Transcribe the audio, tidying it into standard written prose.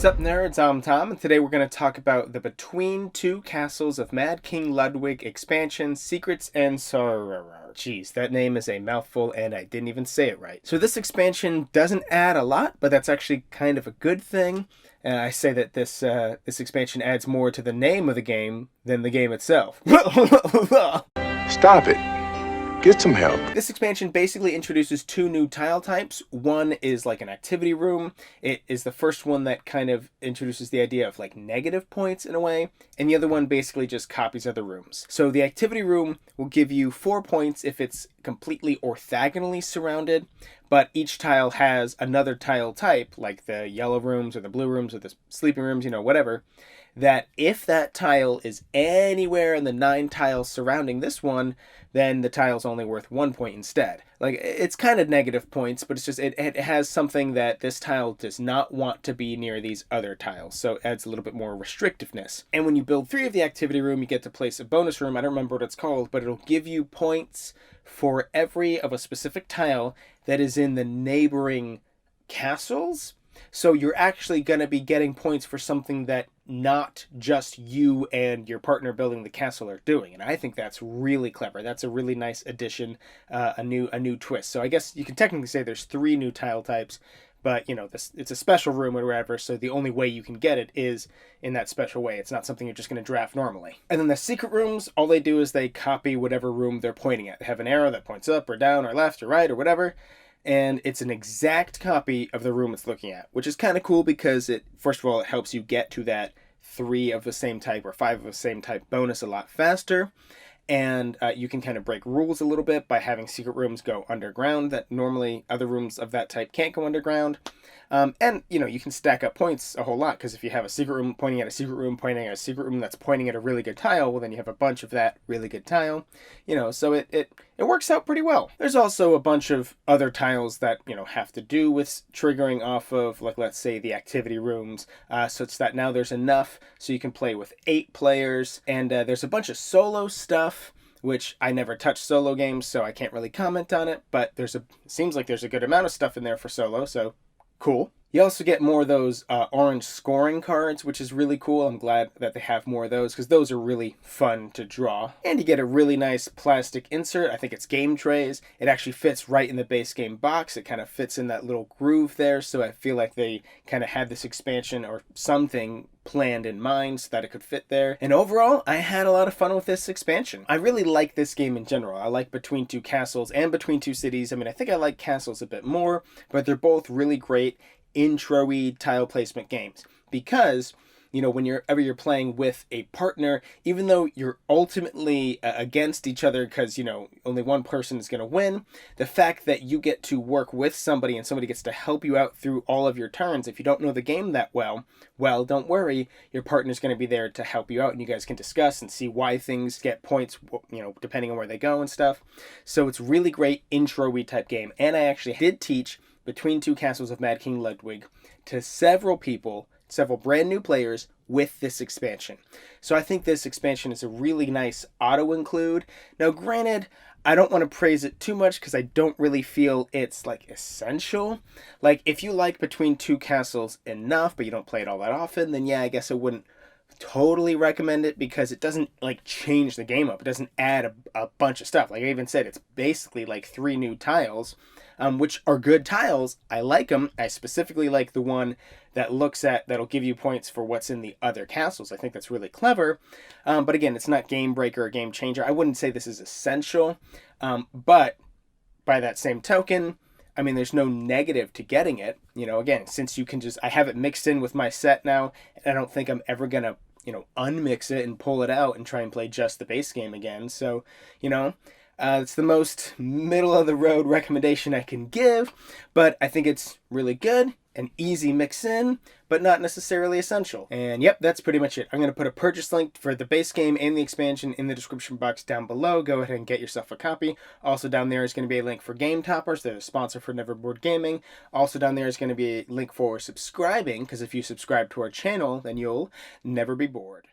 What's up, nerds? I'm Tom, and today we're going to talk about the Between Two Castles of Mad King Ludwig expansion, Secrets and Soirees. Jeez, that name is a mouthful, and I didn't even say it right. So this expansion doesn't add a lot, but that's actually kind of a good thing. I say that this expansion adds more to the name of the game than the game itself. Stop it. Get some help. This expansion basically introduces two new tile types. One is like an activity room. It is the first one that kind of introduces the idea of like negative points in a way, and the other one basically just copies other rooms. So the activity room will give you 4 points if it's completely orthogonally surrounded, but each tile has another tile type, like the yellow rooms or the blue rooms or the sleeping rooms, whatever, that if that tile is anywhere in the 9 tiles surrounding this one, then the tile's only worth 1 point instead. Like, it's kind of negative points, but it's just, it has something that this tile does not want to be near these other tiles, so it adds a little bit more restrictiveness. And when you build 3 of the activity room, you get to place a bonus room. I don't remember what it's called, but it'll give you points for every of a specific tile that is in the neighboring castles. So you're actually going to be getting points for something that not just you and your partner building the castle are doing. And I think that's really clever. That's a really nice addition, a new twist. So I guess you can technically say there's 3 new tile types, but it's a special room or whatever, so the only way you can get it is in that special way. It's not something you're just going to draft normally. And then the secret rooms, all they do is they copy whatever room they're pointing at. They have an arrow that points up or down or left or right or whatever, and it's an exact copy of the room it's looking at, which is kind of cool because first of all, it helps you get to that 3 of the same type or 5 of the same type bonus a lot faster. And you can kind of break rules a little bit by having secret rooms go underground that normally other rooms of that type can't go underground. And you can stack up points a whole lot, because if you have a secret room pointing at a secret room pointing at a secret room that's pointing at a really good tile, well, then you have a bunch of that really good tile. So it works out pretty well. There's also a bunch of other tiles that have to do with triggering off of, like, let's say the activity rooms, such that now there's enough so you can play with 8 players, and there's a bunch of solo stuff, which I never touch solo games, so I can't really comment on it, but seems like there's a good amount of stuff in there for solo, so cool. You also get more of those orange scoring cards, which is really cool. I'm glad that they have more of those, because those are really fun to draw. And you get a really nice plastic insert. I think it's game trays. It actually fits right in the base game box. It kind of fits in that little groove there, so I feel like they kind of had this expansion or something planned in mind so that it could fit there. And overall, I had a lot of fun with this expansion. I really like this game in general. I like Between Two Castles and Between Two Cities. I mean, I think I like Castles a bit more, but they're both really great intro-y tile placement games, because whenever you're playing with a partner, even though you're ultimately against each other because only one person is going to win, the fact that you get to work with somebody and somebody gets to help you out through all of your turns, if you don't know the game that well, don't worry, your partner's going to be there to help you out, and you guys can discuss and see why things get points, depending on where they go and stuff. So it's really great intro-y type game. And I actually did teach Between Two Castles of Mad King Ludwig to several people, several brand new players, with this expansion. So I think this expansion is a really nice auto-include. Now, granted, I don't want to praise it too much because I don't really feel it's like essential. Like, if you like Between Two Castles enough, but you don't play it all that often, then yeah, I guess I wouldn't totally recommend it, because it doesn't like change the game up. It doesn't add a bunch of stuff. Like I even said, it's basically like 3 new tiles, which are good tiles. I like them. I specifically like the one that'll give you points for what's in the other castles. I think that's really clever. But again, it's not game breaker or game changer. I wouldn't say this is essential. But by that same token, I mean, there's no negative to getting it. Again, since I have it mixed in with my set now, and I don't think I'm ever going to, unmix it and pull it out and try and play just the base game again. So, it's the most middle of the road recommendation I can give, but I think it's really good, an easy mix in, but not necessarily essential. And yep, that's pretty much it. I'm going to put a purchase link for the base game and the expansion in the description box down below. Go ahead and get yourself a copy. Also down there is going to be a link for Game Toppers. They're a sponsor for Neverboard Gaming. Also down there is going to be a link for subscribing, because if you subscribe to our channel, then you'll never be bored.